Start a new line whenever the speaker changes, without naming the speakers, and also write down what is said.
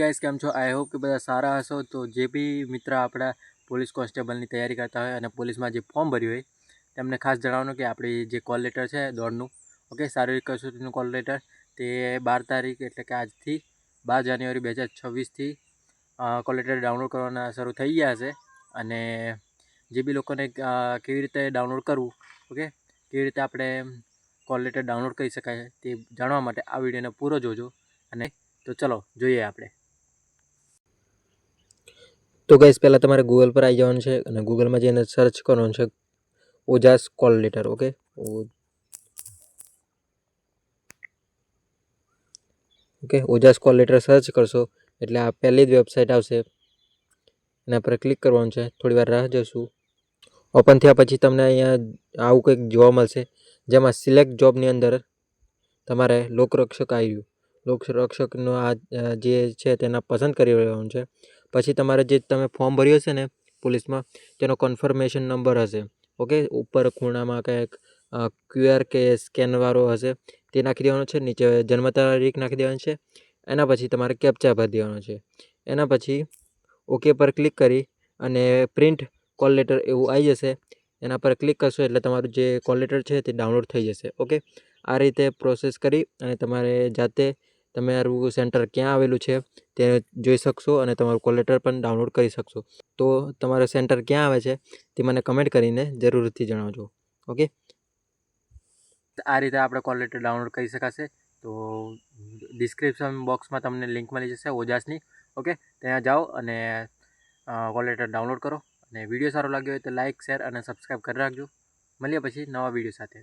Guys કેમ છો? I hope કે બધા સારા હશો. તો જે બી મિત્ર આપણા પોલીસ કોન્સ્ટેબલની તૈયારી કરતા હોય અને પોલીસમાં જે ફોર્મ ભર્યું હોય તેમને ખાસ જણાવવાનું કે આપણી જે કોલ લેટર છે દોડનું, ઓકે, શારીરિક કસોટીનું કોલ લેટર, તે 12 તારીખ એટલે કે આજથી 12 જાન્યુઆરી 2026થી કોલ લેટર ડાઉનલોડ કરવાના શરૂ થઈ ગયા હશે. અને જે બી લોકોને કેવી રીતે ડાઉનલોડ કરવું, ઓકે, કેવી રીતે આપણે કોલ લેટર ડાઉનલોડ કરી શકાય તે જાણવા માટે આ વિડીયોને પૂરો જોજો. અને તો ચલો જોઈએ આપણે. તો ગાઈસ પહેલાં તમારે ગૂગલ પર આવી જવાનું છે અને ગૂગલમાં જઈને સર્ચ કરવાનું છે Ojas call letter. Okay, Ojas call letter search કરશો એટલે આ પહેલી જ વેબસાઇટ આવશે, એના પર ક્લિક કરવાનું છે. થોડી વાર રાહ જોશું. ઓપન થયા પછી તમને અહીંયા આવું કંઈક જોવા મળશે, જેમાં સિલેક્ટ જોબની અંદર તમારે લોકરક્ષક આવ્યું. લોકરક્ષકનો આ જે છે તેના પસંદ કરી લેવાનું છે. પછી તમારે જે તમે ફોર્મ ભર્યું હશે ને પોલીસમાં, તેનો કન્ફર્મેશન નંબર હશે. ઓકે, ઉપર ખૂણામાં કંઈક QR કે સ્કેનવાળો હશે, તે નાખી દેવાનો છે. નીચે જન્મ તારીખ નાખી દેવાની છે. એના પછી તમારે કેપ્ચા ભરી દેવાનો છે. એના પછી ઓકે પર ક્લિક કરી અને પ્રિન્ટ કોલ લેટર એવું આવી જશે. એના પર ક્લિક કરશો એટલે તમારું જે કોલ લેટર છે તે ડાઉનલોડ થઈ જશે. ઓકે, આ રીતે પ્રોસેસ કરી અને તમારે જાતે તમારું સેન્ટર ક્યાં આવેલું છે તે જોઈ શકશો અને તમારું કોલ લેટર પણ ડાઉનલોડ કરી શકશો. તો તમારું સેન્ટર ક્યાં આવે છે તે મને કમેન્ટ કરીને જરૂરથી જણાવજો. ઓકે, આ રીતે આપણે કોલ લેટર ડાઉનલોડ કરી શકાશે. તો ડિસ્ક્રિપ્શન બોક્સમાં તમને લિંક મળી જશે ઓજાસની. ઓકે, ત્યાં જાઓ અને કોલ લેટર ડાઉનલોડ કરો. અને વિડીયો સારો લાગ્યો હોય તો લાઇક, શેર અને સબસ્ક્રાઈબ કરી રાખજો. મળીએ પછી નવા વિડીયો સાથે.